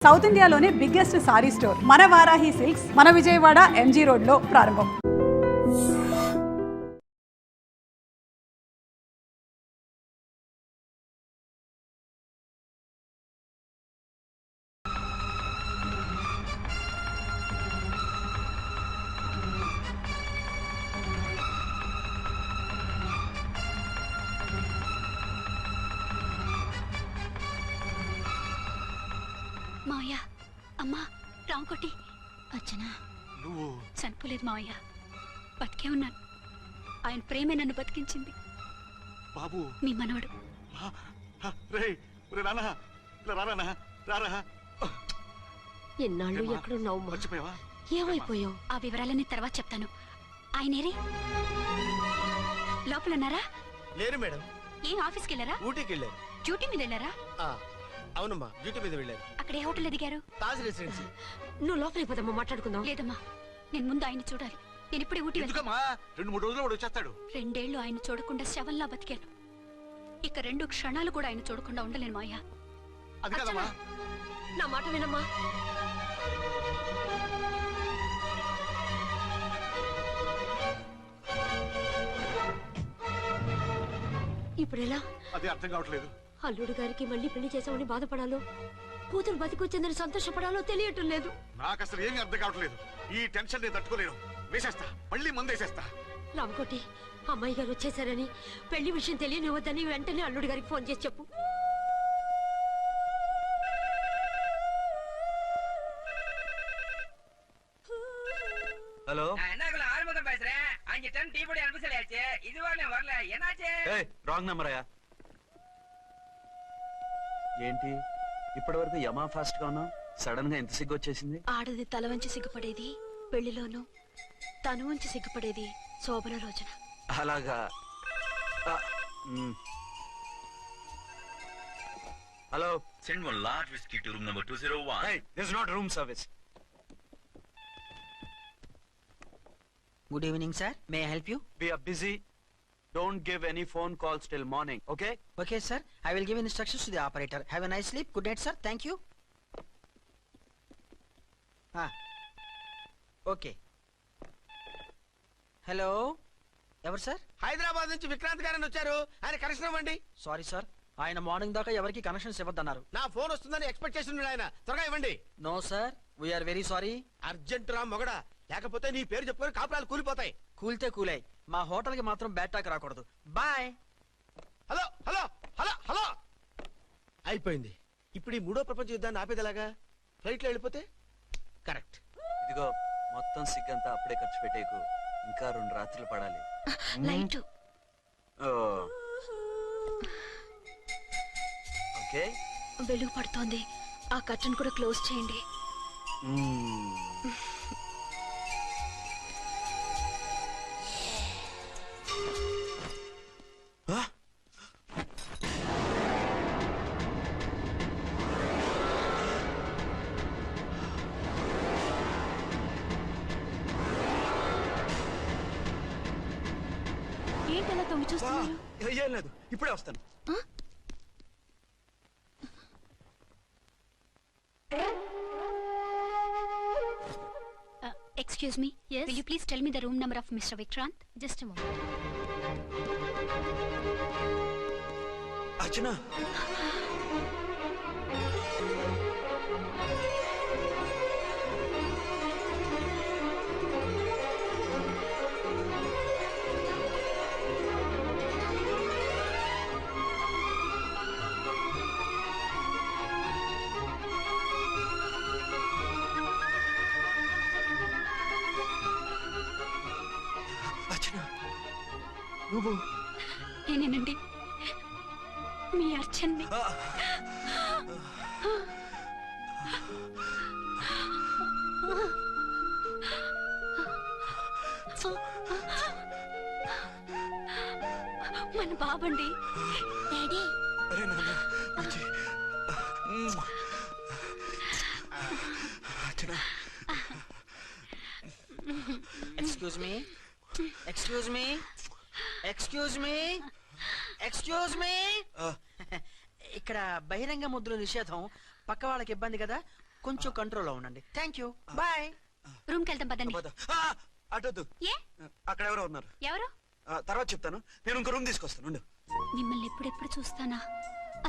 South ఇండియాలోనే biggest sorry store మన Varahi silks మన విజయవాడ ఎంజీ రోడ్ లో ప్రారంభం. మావయ్య, అమ్మా, రామకోటి, అర్చన, నువ్వు చనిపోలేదు మావయ్య, బతికే ఉన్నాను. ఆయన ప్రేమే నన్ను బతికించింది. బాబు మీ మనవడు. ఎన్నాళ్ళు ఎక్కడున్నావు? మర్చిపోయావా? ఏమైపోయావు? ఆ వివరాలన్నీ తర్వాత చెప్తాను. ఆయనేరి లోపల ఉన్నారా? లేరు మేడం. ఏం ఆఫీస్కి వెళ్ళారా? ఊటీకి వెళ్ళారు. డ్యూటీ మీద వెళ్ళారా? అవునమ్మా, డ్యూటీ మీద వెళ్ళారు. అక్కడ ఏ హోటల్ ఎదిగారు? తాజ్ రెసిడెన్సీ. నువ్వు లోపలికి పోదమ్మా, మాట్లాడుకుందాం. లేదమ్మా, నేను ముందు ఆయన చూడాలి. నేను ఇప్పుడే ఊటీ వెళ్తాను. 2-3 రోజుల్లో వాడు వచ్చేస్తాడు. 2 ఏళ్ళు ఆయన చూడకుండా శవంలా బతికాను. ఇక 2 క్షణాలు కూడా ఆయన చూడకుండా ఉండలేను మాయా. అది కదమ్మా. నా మాట వినమ్మా. ఇప్పుడెలా? అదే అర్థం కావట్లేదు. అల్లుడు గారికి మళ్ళీ పెళ్లి చేసామని బాధపడాలో, కూతురు బతికొచ్చిందని సంతోషపడాలో తెలియటం లేదు. నాకు అసలు ఏమీ అర్థం కావట్లేదు. ఈ టెన్షన్ నేను తట్టుకోలేను. వేసేస్తా, మళ్ళీ మందేసేస్తా. రామకోటి, అమ్మాయి గారు వచ్చేసారని, పెళ్లి విషయం తెలియనివ్వద్దని వెంటనే అల్లుడు గారికి ఫోన్ చేసి చెప్పు. ஹலோ என்னக்குள்ள ஆறுமுகம் பேசுறேன். 5 டன் டீ பொடி அனுப்ப சொல்லியாச்சு. இதுவரை வரல. என்னாச்சு? ఏయ్ రాంగ్ నెంబర్ అయ్యా. ఏంటి ఇప్పటి వరకు యమా ఫాస్ట్ గా ఉన్నావు, సడన్ గా ఎంత సిగ్గు వచ్చేసింది? ఆడది తల వంచి సిగ్గుపడేది పెళ్లిలోనూ, తను వంచి సిగ్గుపడేది శోభన రోజున. అలాగా. Hello, Send one large whiskey to room number 201. hey, this is not room service. Good evening, sir. May I help you? We are busy. Don't give any phone calls till morning, okay? Okay, sir. I will give instructions to the operator. Have a nice sleep. Good night, sir. Thank you. Okay. Hello. ఎవరు sir? Hyderabad నుంచి విక్రాంత్ గారని వచ్చారు. ఆయన connection ఇవ్వండి. Sorry sir, ఆయన morning దాకా ఎవరికి connections ఇవ్వద్దన్నారు. నా ఫోన్ వస్తుందని ఎక్స్పెక్ట్ చేసి ఉన్నాడు ఆయన. త్వరగా ఇవ్వండి. No sir, we are very sorry. Urgent రా మొగడా, లేకపోతే నీ పేరు చెప్పుకొని కాపురాలు కూలిపోతాయి. కూల్తే కూలాయి, మా హోటల్ కి మాత్రం బ్యాడ్ టాక్ రాకూడదు. Bye. Hello hello hello hello. అయిపోయింది. ఇప్పుడు ఈ 3వ ప్రపంచ యుద్ధాన్ని ఆపేదలాగా? ఫ్లైట్ లో వెళ్ళిపోతే కరెక్ట్. ఇదిగో మొత్తం సిగ్గంతా అప్పుడే ఖర్చు పెట్టేకు. ఇంకా 2 రాత్రులు పడాలి. లైట్. ఓకే, వెలుగు పడుతోంది. ఆ కర్టన్ కూడా క్లోజ్ చేయండి. ఏంటలా తొంగి చూస్తున్నారు? ఏం లేదు, ఇప్పుడే వస్తాను. Excuse me. Yes. Will you please tell me the room number of Mr. Vikrant? Just a moment. అర్చన, నువ్వు? నేనేనండి, మీ అర్చన్ని. మన బాబండి. డాడీ. అరే నాన్న, Excuse me. Excuse me. Excuse me. Excuse me. ఇక్కడ బహిరంగ ముద్ర నిషేధం. పక్క వాళ్ళకి ఇబ్బంది కదా, కొంచెం కంట్రోల్లో ఉండండి. Thank you, bye. రూమ్కి వెళ్తాం పదండి. అటొద్దు, ఏ అక్కడ ఎవరో ఉన్నారు. ఎవరు? తర్వాత చెప్తాను. నేను ఇంకో రూమ్ తీసుకొస్తాను ఉండు. మిమ్మల్ని ఎప్పుడెప్పుడు చూస్తానా,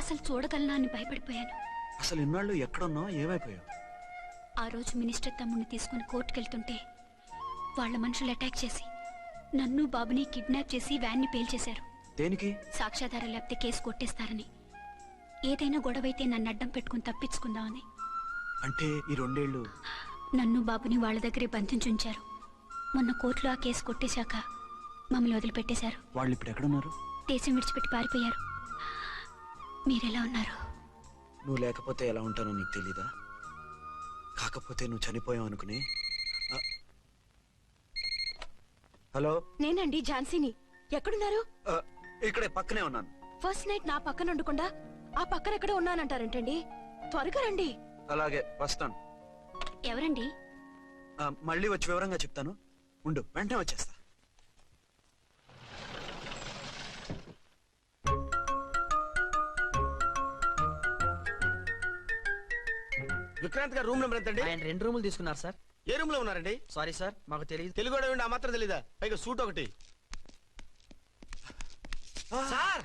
అసలు చూడగలనా అని భయపడిపోయాను. అసలు ఇన్నాళ్ళు ఎక్కడున్నావు, ఏమైపోయావు? ఆ రోజు మినిస్టర్ తమ్ముడిని తీసుకుని కోర్టుకెళ్తుంటే వాళ్ళ మనుషులు అటాక్ చేసి నన్ను బాబుని కిడ్నాప్ చేసి వ్యాన్ని పేల్చేశారు. దేనికి? సాక్ష్యాధారం లేకపోతే కేసు కొట్టేస్తారని. ఏదైనా గొడవైతే నన్ను అడ్డం పెట్టుకుని తప్పించుకుందామని. అంటే ఈ 2 ఏళ్ళు నన్ను బాబుని వాళ్ళ దగ్గరే బంధించుంచారు. మొన్న కోర్టులో ఆ కేసు కొట్టేశాక మమ్మల్ని వదిలిపెట్టేశారు. వాళ్ళు ఇప్పుడు ఎక్కడున్నారు? దేశం విడిచిపెట్టి పారిపోయారు. మీరెలా ఉన్నారు? నువ్వు లేకపోతే ఎలా ఉంటానో నీకు తెలీదా? కాకపోతే నువ్వు చనిపోయావు అనుకుని. హలో, నేనండి ఝాన్సీని. ఎక్కడున్నారు? ఇక్కడే పక్కనే ఉన్నాను. ఫస్ట్ నైట్ నా పక్కన ఉండకుండా ఆ పక్కన ఎక్కడ ఉన్నానంటారేంటండి? త్వరగా రండి. అలాగే వస్తాను. ఎవరండి? మళ్ళీ వచ్చి వివరంగా చెప్తాను. ఉండు, వెంటనే వచ్చేస్తా. విక్రాంత్ గారు రూమ్ నెంబర్ ఎంతండి? ఆయన 2 రూములు తీసుకున్నారు సార్. ఏ రూమ్ లో ఉన్నారండి? సారీ సార్, మాకు తెలియదు. తెలుగు ఆ మాత్రం తెలీదా? పైగా సూట్ ఒకటి. సార్,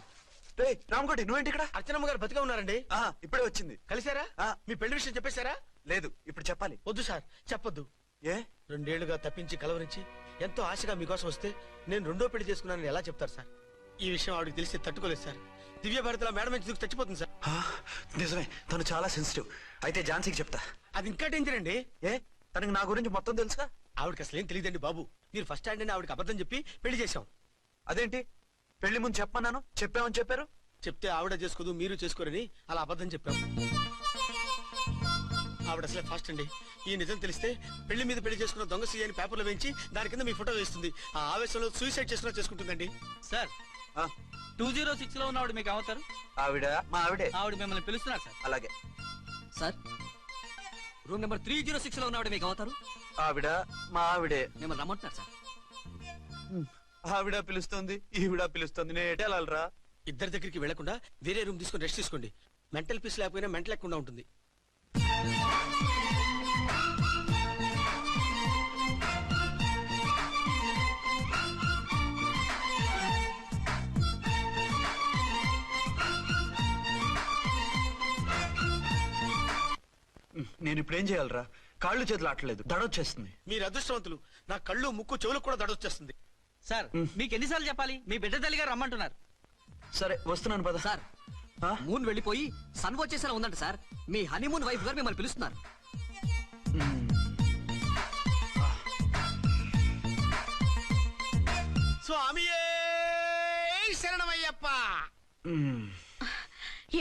రామకోటి, నువ్వేంటి ఇక్కడ? అర్చనమ్మ గారు బతిగా ఉన్నారండి. ఇప్పుడే వచ్చింది. కలిసారా? మీ పెళ్లి విషయం చెప్పేశారా? లేదు, ఇప్పుడు చెప్పాలి. వద్దు సార్, చెప్పొద్దు. ఏ? 2 ఏళ్లుగా తప్పించి కలవరించి ఎంతో ఆశగా మీకోసం వస్తే నేను 2వ పెళ్లి చేసుకున్నానని ఎలా చెప్తారు సార్? ఈ విషయం ఆవిడకి తెలిసి తట్టుకోలేదు సార్. దివ్య భారతిలో మేడం నుంచి దూకి చచ్చిపోతుంది సార్. నిజమే, తను చాలా సెన్సిటివ్. అయితే ఝాన్సీకి చెప్తా. అది ఇంకా డేంజర్ అండి. ఏ, తనకి నా గురించి మొత్తం తెలుసుగా? ఆవిడకి అసలు ఏం తెలియదండి బాబు. మీరు ఫస్ట్ హ్యాండ్ అని ఆవిడకి అబద్ధం చెప్పి పెళ్లి చేశాం. అదేంటి, పెళ్లి ముందు చెప్పన్నాను, చెప్పామని చెప్పారు. చెప్తే ఆవిడ చేసుకోదు, మీరు చేసుకోరని అలా అబద్ధం చెప్పాం. ఆవిడ అసలే ఫాస్ట్ అండి. ఈ నిజం తెలిస్తే పెళ్లి మీద పెళ్లి చేసుకున్న దొంగ సీ అని పేపర్లో వేయించి దాని కింద మీ ఫోటో వేస్తుంది. ఆ ఆవేశంలో సూసైడ్ చేసుకున్నా చేసుకుంటుందండి. సార్, 206 లో ఉన్నవాడు మీకు అవుతారు. ఆవిడ మా ఆవిడే. ఆవిడ మిమ్మల్ని పిలుస్తున్నారు సార్. అలాగే. సార్, రూమ్ నెంబర్ 306 లో ఉన్నవాడు మీకు అవుతారు. ఆవిడ మా ఆవిడే. మిమ్మల్ని రమ్మంటున్నారు సార్. ఆవిడ పిలుస్తుంది, ఈవిడ పిలుస్తుంది. నేను ఎటు వెళ్ళాలిరా? ఇద్దరి దగ్గరికి వెళ్లకుండా వేరే రూమ్ తీసుకుని రెస్ట్ తీసుకోండి. మెంటల్ పీస్ లేకపోయినా మెంటల్ లేకుండా ఉంటుంది. నేను ఇప్పుడు ఏం చేయాలరా? కాళ్ళు చేతులు ఆటలేదు, దడొచ్చేస్తుంది. మీరు అదృష్టవంతులు. నా కళ్ళు ముక్కు చెవులకు కూడా దడొచ్చేస్తుంది. సార్, మీకు ఎన్నిసార్లు చెప్పాలి? మీ బిడ్డ తల్లి గారు రమ్మంటున్నారు. సరే, వస్తున్నాను పద. సార్, మూన్ వెళ్ళిపోయి సన్ వచ్చేసేలా ఉందంట సార్. మీ హనీమూన్ వైఫ్ గారు మిమ్మల్ని పిలుస్తున్నారు. స్వామి శరణమయ్యప్ప.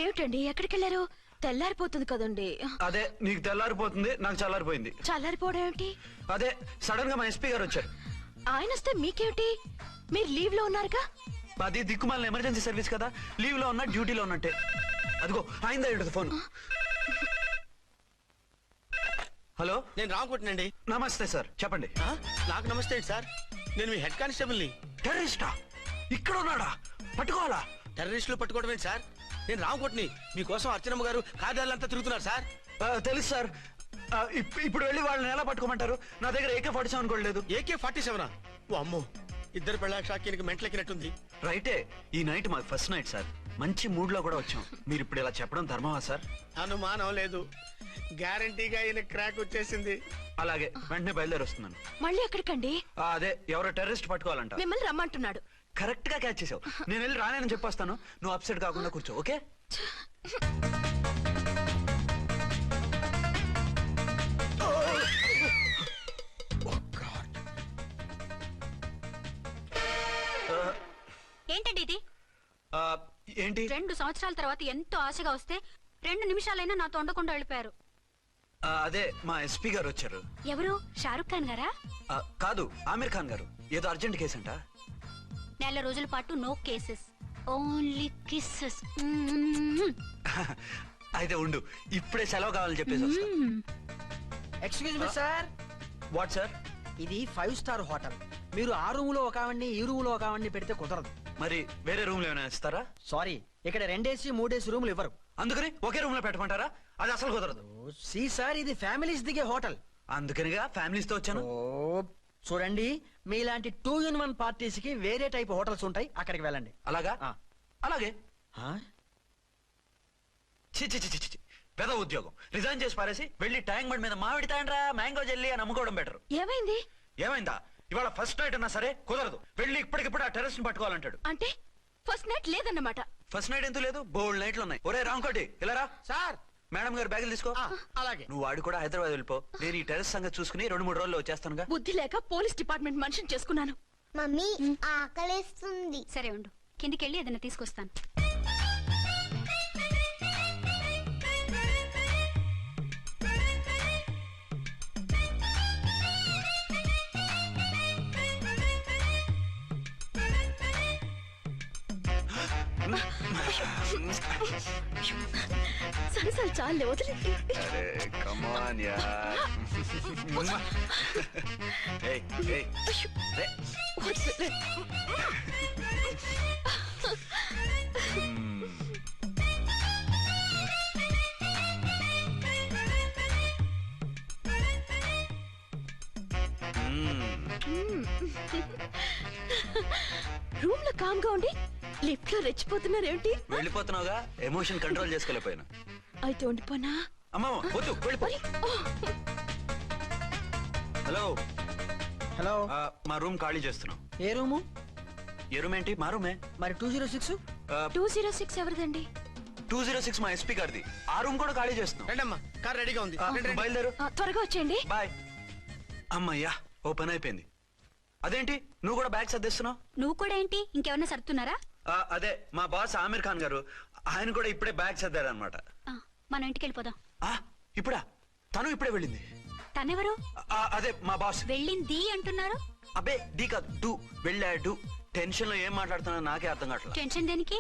ఏమిటండి, ఎక్కడికి వెళ్ళారు? తెల్లారిపోతుంది కదండి. అదే, నీకు తెల్లారిపోతుంది, నాకు చల్లారిపోయింది. చల్లారిపోవడం ఏమిటి? అదే, సడన్ గా మా ఎస్పీ గారు వచ్చారు. ఆయన వస్తే మీకేమిటి? మీరు లీవ్ లో ఉన్నారుగా. అది దిక్కుమాలిన ఎమర్జెన్సీ సర్వీస్ కదా, లీవ్ లో ఉన్నా డ్యూటీలో ఉన్నట్టే. అదిగో అయిందా ఫోన్. హలో, నేను రామకోటినండి. నమస్తే సార్, చెప్పండి. నాకు నమస్తే అండి సార్. నేను మీ హెడ్ కానిస్టేబుల్ ని. టెర్రరిస్టా? ఇక్కడ ఉన్నాడా? పట్టుకోవాలా? టెర్రరిస్టులు పట్టుకోవడమే సార్. నేను రామకోటిని. మీకోసం అర్చనమ్మ గారు కార్యాలంతా తిరుగుతున్నారు సార్. తెలుసు సార్. ఇప్పుడు వెళ్ళి వాళ్ళని ఎలా పట్టుకోమంటారు? నా దగ్గర AK-47 కూడా లేదు. AK-47? ఓ అమ్మో, ఇద్దరు పెళ్ళాక షాకీనికి మెంట్లెక్కినట్టుంది. రైటే, ఈ నైట్ మాకు ఫస్ట్ నైట్ సార్. మంచి మూడ్ లో కూడా వచ్చాం. మీరు ఇప్పుడు ఇలా చెప్పడం ధర్మమా సార్? అనుమానం లేదు. గ్యారంటీగా ఈయన క్రాక్ వచ్చేసింది. అలాగే, వెంటనే బయలుదేరి వస్తున్నాను. మళ్ళీ ఎక్కడికండి? అదే, ఎవరో టెర్రరిస్ట్ పట్టుకోవాలంట. మిమ్మల్ని రమ్మంటున్నాడు. కరెక్ట్ గా క్యాచ్ చేసావు. నేను వెళ్ళి రానని చెప్పొస్తాను, నువ్వు అప్సెట్ కాకుండా కూర్చో, ఓకే? ఏంటండి ఇది? ఏంటి? 2 సంవత్సరాల తర్వాత ఎంతో ఆశగా వస్తే 2 నిమిషాలైనా నాతో ఉండకుండా వెళ్ళిపోయారు. అదే, మా ఎస్పీ గారు వచ్చారు. ఎవరు? షారుఖ్ ఖాన్ గారా? కాదు, ఆమీర్ ఖాన్ గారు. ఏదో అర్జెంట్ కేసు అంట. 4 రోజుల పాటు నో కేసెస్, ఓన్లీ కిస్సెస్. అయితే ఉండు, ఇప్పుడే సెలవు కావాలని చెప్పేసి వస్తా. Excuse me sir. What sir? ఇది 5 స్టార్ హోటల్. మీరు ఆ రూమ్ లో ఒక ఆవిడ్ని, ఈ రూమ్ లో ఒక ఆవిడ్ని పెడితే కుదరదు. మరి వేరే రూమ్ లో ఏమైనా ఇస్తారా? సారీ, ఇక్కడ 2 AC 3 AC రూములు ఇవ్వరు. అందుకని ఒకే రూమ్ లో పెట్టమంటారా? అది అసలు కుదరదు. సి సార్, ఇది ఫ్యామిలీస్ దిగే హోటల్. అందుకనిగా ఫ్యామిలీస్ తో వచ్చాను. ఓ చూడండి, మీలాంటి 2-in-1 పార్టీస్ కి వేరే టైప్ హోటల్స్ ఉంటాయి, అక్కడికి వెళ్ళండి. అలాగా? ఆ. అలాగే. ఆ? చి చి చి చి చి. పెద్ద ఉద్యోగం రిజైన్ చేసి పారేసి వెళ్ళి ట్యాంక్ బండ్ మీద మామిడి తాండ్రా మ్యాంగో జెల్లీ అని అమ్ముకోవడం బెటర్. ఏమైంది? ఏమైందా? ఇవాళ ఫస్ట్ నైట్ అన్నా సరే కుదరదు. వెళ్ళి ఇప్పటికిప్పుడు ఆ టెర్రస్ ని పట్టుకోవాలంటాడు. అంటే ఫస్ట్ నైట్ లేదన్నమాట. ఫస్ట్ నైట్ ఎందుకు లేదు? బోల్డ్ నైట్లు ఉన్నాయి. ఒరే రాంకోటి ఇలారా. సార్. మేడం గారు బ్యాగులు తీసుకో. అలాగే. నువ్వు వాడు కూడా హైదరాబాద్ వెళ్ళిపో. నేను ఈ టెర్రస్ సంగతి చూసుకుని 2-3 రోజుల్లో వచ్చేస్తానుగా. బుద్ధి లేక పోలీస్ డిపార్ట్మెంట్ మనిషిని చేసుకున్నాను. మమ్మీ ఆకలేస్తుంది. సరే ఉండు, కిందికెళ్ళి ఏదైనా తీసుకొస్తాను. సరే సరే చాలే, వదిలే. Come on yeah. ఏయ్ ఏయ్ రే. వదిలే. రూమ్ లో కామ్ గా ఉండి లిఫ్ట్ లో రెచ్చిపోతున్నారేంటి? వెళ్ళిపోతున్నావుగా, ఎమోషన్ కంట్రోల్ చేసుకోలేకపోయినా. అయితే ఉండిపోనా? అమ్మా వద్దు, వెళ్ళిపో. Hello hello. మా రూమ్ ఖాళీ చేస్తున్నాం. ఏ రూము? ఏ రూమ్ ఏంటి? మా రూమే. మరి 206? 206 ఎవరిదండి? 206 మా ఎస్పీ గారిది. ఆ రూమ్ కూడా ఖాళీ చేస్తున్నాం. రండమ్మా, కార్ రెడీగా ఉంది. బయలుదేరు. త్వరగా వచ్చేయండి. బాయ్. అమ్మయ్యా, ఓ పని అయిపోయింది. అదేంటి నువ్వు కూడా బ్యాగ్ సర్దేస్తున్నావు? నువ్వు కూడా ఏంటి, ఇంకెవరన్నా సర్దుతున్నారా? అదే మా బాస్ ఆమీర్ ఖాన్ గారు, ఆయన కూడా ఇప్పుడే బ్యాగ్ సర్దారు అనమాట. మనం ఇంటికి వెళ్ళిపోదాం. ఇప్పుడా? తను ఇప్పుడే వెళ్ళింది. తనెవరు? అదే మా బాస్. వెళ్ళింది అంటున్నారు. అబ్బే డీ కాదు, డూ. వెళ్ళాడు. టెన్షన్ లో ఏం మాట్లాడుతున్నా నాకే అర్థం కావట్లేదు. టెన్షన్ దేనికి?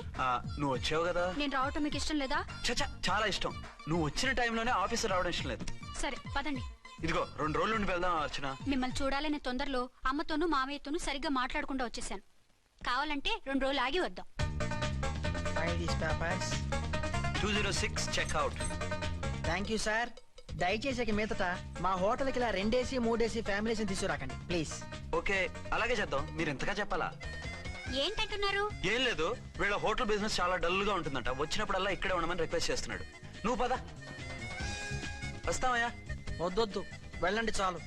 నువ్వు వచ్చావు కదా. నేను రావటం మీకు ఇష్టం లేదా? చచ్చా, చాలా ఇష్టం. నువ్వు వచ్చిన టైంలోనే ఆఫీసర్ రావడం ఇష్టం లేదు. సరే పదండి. ఇదిగో 2 రోజుల నుండి వెళ్దాం అర్చన. మిమ్మల్ని చూడాలనే తొందరలో అమ్మతోనూ మామయ్యతోనూ సరిగ్గా మాట్లాడకుండా వచ్చేసాను. కావాలంటే 2 రోజులు ఆగి వద్దాం. 206 చెక్అవుట్. Thank you sir. దయచేసి ఇక మీదట మా హోటల్కి ఇలా 2 AC 3 AC ఫ్యామిలీస్ తీసుకురాకండి ప్లీజ్. ఓకే, అలాగే చేద్దాం. మీరు ఎంతగా చెప్పాలా? ఏంటంటున్నారు? ఏం లేదు, వీళ్ళ హోటల్ బిజినెస్ చాలా డల్ గా ఉంటుందంట. వచ్చినప్పుడల్లా ఇక్కడే ఉండమని రిక్వెస్ట్ చేస్తున్నాడు. నువ్వు పద. వస్తావయ్యా? వద్దొద్దు, వెళ్ళండి చాలు.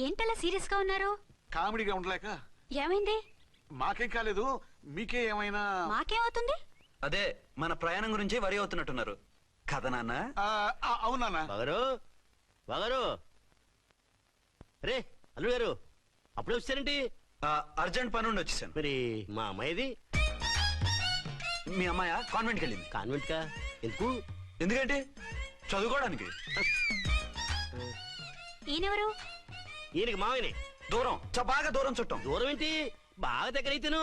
ఏంటలా సీరియస్ గా ఉన్నారు? కామెడీగా ఉండలేక. ఏమైంది? మాకేం కాలేదు, మీకే ఏమైనా? మాకేమవుతుంది? అదే మన ప్రయాణం గురించి వరి అవుతున్నట్టున్నారు కదా నాన్న? అవునా? బాగారు రే అల్లుడు గారు, అప్పుడే వచ్చారేంటి? అర్జెంట్ పని ఉండి వచ్చేసాను. మరి మా అమ్మాయిది? మీ అమ్మాయ కాన్వెంట్కి వెళ్ళింది. కాన్వెంట్ కా? ఎందుకు? ఎందుకంటే చదువుకోవడానికి. ఈయనెవరు? ఈయనకి మావయ్యనే. దూరం, బాగా దూరం చుట్టాం. దూరం ఏంటి, బాగా దగ్గర అయితేను.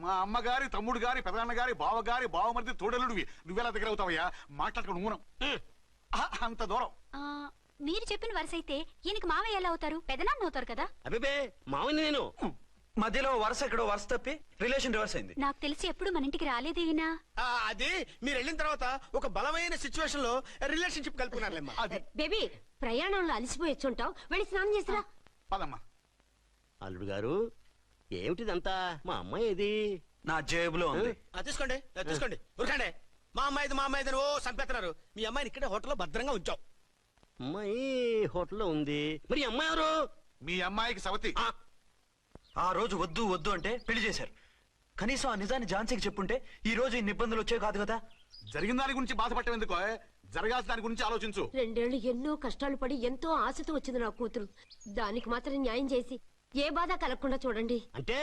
మా అమ్మగారి, తమ్ముడు గారి, పెదనాన్న గారి, బావ గారి, బావమరిది, తోడలుడివి. నువ్వెలా దగ్గర అవుతావయ్యా? మాట్లాడుకుని ఊనం. అంత దూరం. మీరు చెప్పిన వరుస అయితే ఈయనకి మావయ్య ఎలా అవుతారు? పెదనాన్న అవుతారు కదా. అబ్బే మావయ్య నేను. మధ్యలో వరుస ఎక్కడో వరుస తప్పి రిలేషన్ రివర్స్ అయింది. నాకు తెలిసి ఎప్పుడు మన ఇంటికి రాలేదు ఈయన. అది మీరు వెళ్ళిన తర్వాత ఒక బలమైన సిచ్యువేషన్ లో రిలేషన్షిప్ కలుపుకున్నారులేమ్మా. అది బేబీ, ప్రయాణంలో అలసిపోయి వచ్చుంటావు, వెళ్ళి స్నానం చేసిరా. పదమ్మా. అల్లుడు గారు, ఏమిటిదంతా? మా అమ్మాయి ఏది? నా జేబులో ఉంది. తీసుకోండి తీసుకోండి, ఉరకండి. మా అమ్మాయిది ఓ సంపెత్తనారు. మీ అమ్మాయిని ఇక్కడే హోటల్లో భద్రంగా ఉంచాం. అమ్మాయి హోటల్లో ఉంది. మరి ఈ అమ్మాయి ఎవరు? మీ అమ్మాయికి సవతి. ఆ రోజు వద్దు వద్దు అంటే పెళ్లి చేశారు. కనీసం ఆ నిజాన్ని ఝాన్సీకి చెప్పుంటే ఈ రోజు ఇన్ని ఇబ్బందులు వచ్చే కాదు కదా. జరిగిన దాని గురించి బాధపడటం ఎందుకో, జరగాల్సిన దాని గురించి ఆలోచించు. 2 ఏళ్లు ఎన్నో కష్టాలు పడి ఎంతో ఆశతో వచ్చింది నా కూతురు. దానికి మాత్రం న్యాయం చేసి ఏ బాధ కలగకుండా చూడండి. అంటే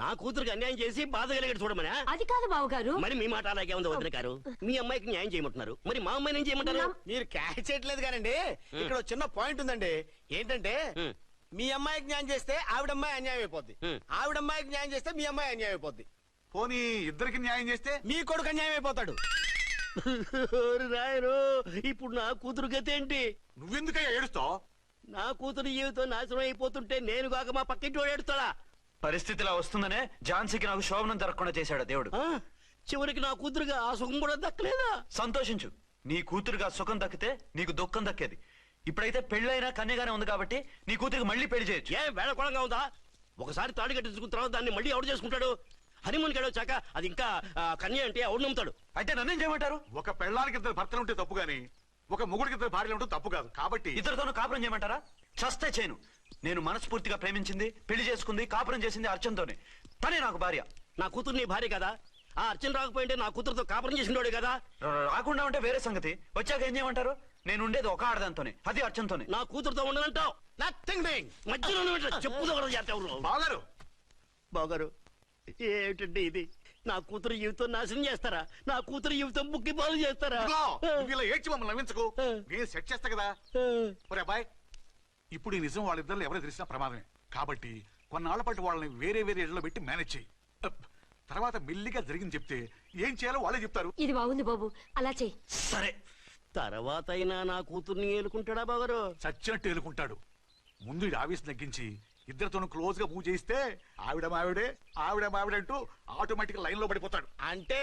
నా కూతురికి అన్యాయం చేసి బాధ కలిగేది చూడమనా? అది కాదు బావగారు. మరి మీ మాట అలాగే ఉంది వదిన గారు. మీ అమ్మాయికి న్యాయం చేయమంటున్నారు, మరి మా అమ్మాయిని ఏం చేయమంటారు? మీరు క్యాచ్ చేయట్లేదు కానండి. ఇక్కడ చిన్న పాయింట్ ఉందండి. ఏంటంటే మీ అమ్మాయికి న్యాయం చేస్తే ఆవిడమ్మాయి అన్యాయం అయిపోద్ది, ఆవిడమ్మాయికి న్యాయం చేస్తే మీ అమ్మాయి అన్యాయం అయిపోద్ది. పోనీ ఇద్దరికి న్యాయం చేస్తే మీ కొడుకు అన్యాయం అయిపోతాడు. రాయరు, ఇప్పుడు నా కూతురు గతి ఏంటి? నువ్వెందుకయ్యా ఏడుస్తావు? నా కూతురు జీవితం నాశనం అయిపోతుంటే నేను కాక మా పక్కింటి వాడు ఏడుస్తాడా? పరిస్థితి ఇలా వస్తుందనే ఝాన్సీకి నాకు శోభనం జరగకుండా చేశాడు దేవుడు. ఆ? చివరికి నా కూతురుగా ఆ సుఖం కూడా దక్కలేదా? సంతోషించు, నీ కూతురుగా సుఖం దక్కితే నీకు దుఃఖం దక్కేది. ఇప్పుడైతే పెళ్ళైనా కన్యగానే ఉంది కాబట్టి నీ కూతురికి మళ్ళీ పెళ్లి చేయొచ్చు. ఏ వేళకోళంగా ఉందా? ఒకసారి తాడు కట్టించుకున్న తర్వాత దాన్ని మళ్ళీ ఎవడు చేసుకుంటాడు? హనీమూన్కి వచ్చాక అది ఇంకా కన్య అంటే ఎవడు నమ్ముతాడు? అయితే నన్నేం చేయమంటారు? ఒక పెళ్ళానికి ఇద్దరు భర్తలు ఉంటే తప్పు గాని ఒక మొగుడికి ఇద్దరు భార్యలు ఉంటే తప్పు కాదు. కాబట్టి ఇద్దరితోనూ కాపురం చేయమంటారా? చస్తే చేయను. నేను మనస్ఫూర్తిగా ప్రేమించింది, పెళ్లి చేసుకుంది, కాపురం చేసింది అర్చనతోనే. తనే నాకు భార్య. నా కూతురు నీ భార్య కదా? ఆ అర్చన రాకపోయింటే నా కూతురుతో కాపురం చేసినోడే కదా? రాకుండా ఉంటే వేరే సంగతి. వచ్చాక ఏం చేయమంటారు? నేను ఉండేది ఒక ఆడదాంతోనే, అది అర్చనతోనే. నా కూతురుతో ఉండనంటావు? Nothing doing. మధ్యలో చెప్పుదో బాగారు బాగారు ఏమిటండి ఇది? నా కూతురు జీవితం నాశనం చేస్తారా? నా కూతురు జీవితం బుక్కి పాలు చేస్తారా? ఇలా ఏడ్చి మమ్మల్ని నవ్వించకు. నేను సెట్ చేస్తా కదా. ఒరే అబ్బాయి, ఇప్పుడు ఈ నిజం వాళ్ళిద్దరు ఎవరో తెలిసినా ప్రమాదమే. కాబట్టి కొన్నాళ్ల పాటు వాళ్ళని వేరే వేరే ఇళ్లలో పెట్టి మేనేజ్ చేయి. తర్వాత మెల్లిగా జరిగింది చెప్తే ఏం చేయాలో వాళ్ళే చెప్తారు. ఇది బాగుంది బాబు, అలా చెయ్యి. సరే, తర్వాత అయినా నా కూతుర్ని ఏలుకుంటాడా బాగారు? చచ్చినట్టు ఏలుకుంటాడు. ముందు ఈ ఆవేశం తగ్గించి ఇద్దరితోనూ క్లోజ్ గా మూవ్ చేయిస్తే ఆవిడ మావిడే ఆవిడ మావిడే అంటూ ఆటోమేటిక్ లైన్ లో పడిపోతాడు. అంటే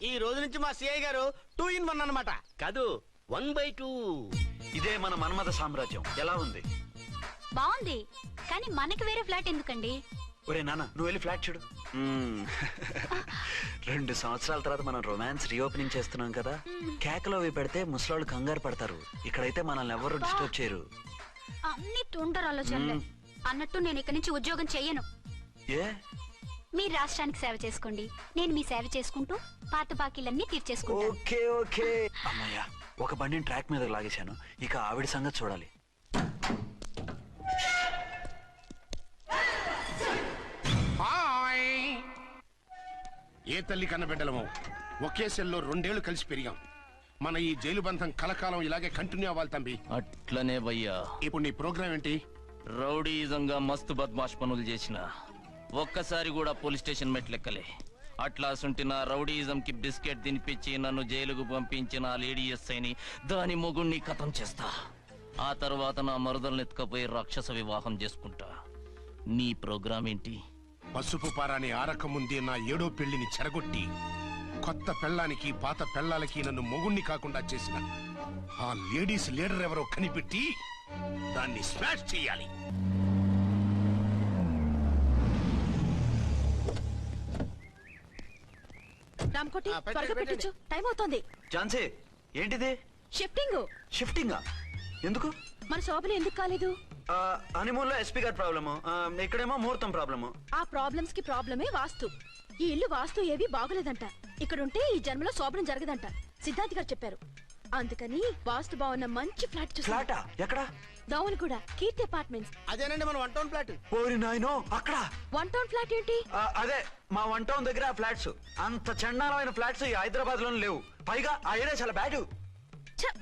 ఈ రోజు నుంచి మా సిఐ గారు 2 in 1 అన్నమాట. కాదు, 1/2. ఇదే మన మన్మథ సామ్రాజ్యం. ఎలా ఉంది? బాగుంది, కానీ మనకి వేరే ఫ్లాట్ ఎందుకండి? ఒరే నాన్న, నువ్వు వెళ్ళి ఫ్లాట్ చూడు. 2 సంవత్సరాల తర్వాత మనం రొమాన్స్ రీఓపెనింగ్ చేస్తున్నాం కదా. కేకలో అవి పెడితే ముసలాళ్ళు కంగారు పడతారు. ఇక్కడైతే మనల్ని ఎవరు డిస్టర్బ్ చేయరు. అన్ని తొందర ఆలోచనలే. అన్నట్టు నేను ఇక్కడి నుంచి ఉద్యోగం చెయ్యను. ఏ? మీరు రాష్ట్రానికి సేవ చేసుకోండి, నేను మీ సేవ చేసుకుంటూ పాత బాకీలన్నీ తీర్చేసుకుంటాను. Okay okay. అమ్మయ్యా, ఒక బండిని ట్రాక్ మీద లాగేశాను. ఇక ఆవిడ సంగతి చూడాలి. ఏ తల్లి కన్న బిడ్డలమో ఒకే సెల్లో 2 ఏళ్లు కలిసి పెరిగాం. మన ఈ జైలు బంధం కలకాలం ఇలాగే కంటిన్యూ అవ్వాలి తంబి. అట్లనే భయ్యా. ఇప్పుడు నీ ప్రోగ్రామ్ ఏంటి? రౌడీజంగా మస్తు బద్మాష్ పనులు చేసిన ఒక్కసారి కూడా పోలీస్ స్టేషన్ మెట్లెక్కలే. అట్లా సుంటి నా రౌడీజం కి బిస్కెట్ తినిపించి నన్ను జైలుకు పంపించిన లేడీ ఎస్ఐని దాని మొగుణ్ణి ఖతం చేస్తా. ఆ తర్వాత నా మరుదల్ని ఎత్తుకపోయి రాక్షస వివాహం చేసుకుంటా. నీ ప్రోగ్రామ్ ఏంటి? పసుపు పారాని ఆరక ముందే నా 7వ పెళ్లిని చెరగొట్టి కొత్త పెళ్ళానికి పాత పెళ్ళాలకి నన్ను మొగుణ్ణి కాకుండా చేసిన ఆ లేడీస్ లీడర్ ఎవరో కనిపెట్టి దాన్ని స్మాష్ చేయాలి. రామ్కోటి, త్వరగా పెట్టించు, టైం అవుతోంది. ఝాన్సీ, ఏంటిది? షిఫ్టింగ్. షిఫ్టింగా? ఎందుకు? మన శోభన ఎందుకు కాలేదు? హనీమూన్ లో ఎస్పీ గారి ప్రాబ్లము, ఇక్కడేమో ముహూర్తం ప్రాబ్లము. ఆ ప్రాబ్లమ్స్ కి ప్రాబ్లమే వాస్తు. ఈ ఇల్లు వాస్తు ఏవి బాగులేదంట. ఇక్కడుంటే ఈ జన్మలో శోభనం జరగదంట సిద్ధాంత్ గారు చెప్పారు. అందుకని వాస్తు బాగున్న మంచి ఫ్లాట్ చూసి. ఫ్లాటా? ఎక్కడ? దౌన్ కూడా కీర్తి అపార్ట్మెంట్స్. అదేనండి మన 1 town ఫ్లాట్. ఓరి నాయనో, అక్కడ 1 town ఫ్లాట్ ఏంటి? అదే మా 1 town దగ్గర ఫ్లాట్స్. అంత చండాలమైన ఫ్లాట్స్ ఈ హైదరాబాద్ లోనే లేవు. పైగా ఆ ఏరియా చాలా బ్యాడ్.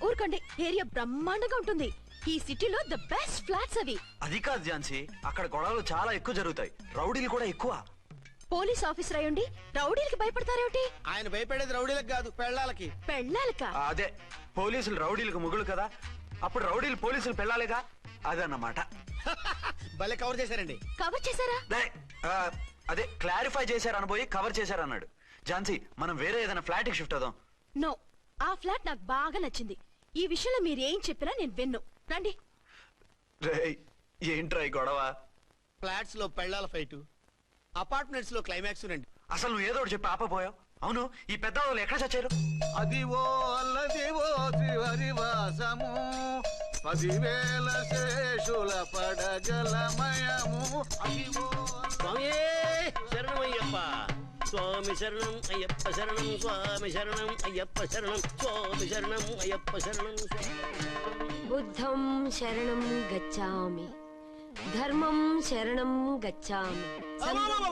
ఊరుకోండి, ఏరియా బ్రహ్మాండంగా ఉంటుంది. ఈ సిటీలో ద బెస్ట్ ఫ్లాట్స్ అవి. అది కాదు ఝాన్సీ, అక్కడ గొడవలు చాలా ఎక్కువ జరుగుతాయి. రౌడీలు కూడా ఎక్కువ. పోలీస్ ఆఫీసర్ అయ్యుండి రౌడీలకి భయపడతారేమిటి? ఆయన భయపడేది రౌడీలకు కాదు, పెళ్ళాలకి. పెళ్ళాలక? అదే, పోలీసులు రౌడీలకు ముగులు కదా, అప్పుడు రౌడీలు పోలీసులు పెళ్ళాలిగా, అదన్నమాట. భలే కవర్ చేశారండి. కవర్ చేశారా? అదే క్లారిఫై చేశారనబోయి కవర్ చేశారన్నాడు. ఝాన్సీ, మనం వేరే ఏదైనా ఫ్లాట్ కి షిఫ్ట్ అవుదాం. నో, ఆ ఫ్లాట్ నాకు బాగా నచ్చింది. ఈ విషయంలో మీరు ఏం చెప్పినా నేను విన్ను. రండి. ఏంట్రా ఈ గొడవ? ఫ్లాట్స్ లో పెళ్ళాల ఫైట్, అపార్ట్మెంట్స్ లో క్లైమాక్స్ రండి. అసలు నువ్వు ఏదో ఒకటి చెప్పి ఆపపోయావు. అవును, ఈ పెద్ద వాళ్ళు ఎక్కడ చచ్చారు? అదివో అల్లదివో త్రివరివాసము 10,000 శేషుల పడగలమయము. అదివో స్వామి శరణమయ్యప్ప, స్వామి శరణం అయ్యప్ప శరణం, స్వామి శరణం అయ్యప్ప శరణం, స్వామి శరణం అయ్యప్ప శరణం. బుద్ధం శరణం గచ్చామి, ధర్మం శరణం గచ్చామి.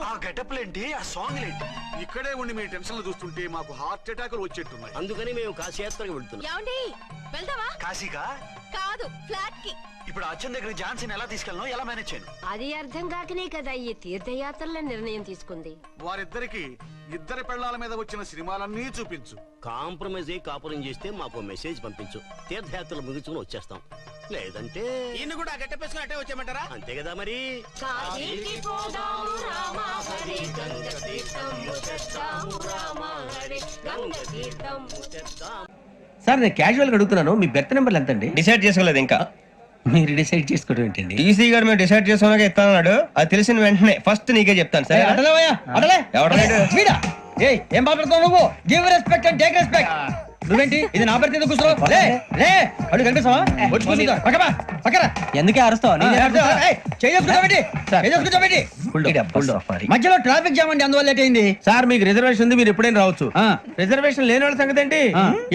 ఆ గెటప్లేంటి, ఆ సాంగ్ ఏంటి? ఇక్కడే ఉండి మీ టెన్షన్లు చూస్తుంటే మాకు హార్ట్ అటాకులు వచ్చేట్టున్నాయి. అందుకని మేము కాశీయాత్రకు వెళ్తున్నాం. ఏమండి, వెళ్దామా? కాశీగా? కాదు ఫ్లాట్ కి. ఇప్పుడు అర్జున్ దగ్గరికి ఝాన్సీని ఎలా తీసుకెళ్ళను, ఎలా మేనేజ్ చేయను? అది అర్థం కాకనే కదా ఈ తీర్థయాత్రల నిర్ణయం తీసుకుంది. వారిద్దరికి ఇద్దరి పెళ్లాల మీద వచ్చిన సినిమాలన్నీ చూపించు. కాంప్రమైజ్ అయ్యి కాపురం చేస్తే మాకు మెసేజ్ పంపించు, తీర్థయాత్రలు ముగించుకుని వచ్చేస్తాం. లేదంటే ఇన్ని కూడా గట్టపేసుకుని అట్టే వచ్చేయమంటారా? అంతే కదా మరి. కాశీకి పోదాము రామ హరి గంగ తీర్థము తెద్దాము రామ హరి గంగ తీర్థము తెద్దాము. సార్ నేను క్యాజువల్ గా అడుగుతున్నాను, మీ బెర్త్ నెంబర్లు ఎంత అండి? డిసైడ్ చేసుకోలేదు ఇంకా. మీరు డిసైడ్ చేసుకోవడం ఏంటండి? టీసీ గారు మేము డిసైడ్ చేసుకున్నాక ఇస్తానన్నాడు. అది తెలిసిన వెంటనే ఫస్ట్ నీకే చెప్తాను. సరే ఏం మాట్లాడుతావు నువ్వు? Give respect and take respect. నువ్వేంటి ఇది నా పరిస్థితి కూర్చో లే లే అడుగు కనిపిస్తావా? వచ్చి కూర్చుంటా పక్కన. ఎందుకే అరుస్తావు? మధ్యలో ట్రాఫిక్ జామ్ అండి, అందువల్ల లేట్ అయింది. సార్ మీకు రిజర్వేషన్ ఉంది, మీరు ఎప్పుడైనా రావచ్చు. రిజర్వేషన్ లేని వాళ్ళ సంగతి ఏంటి?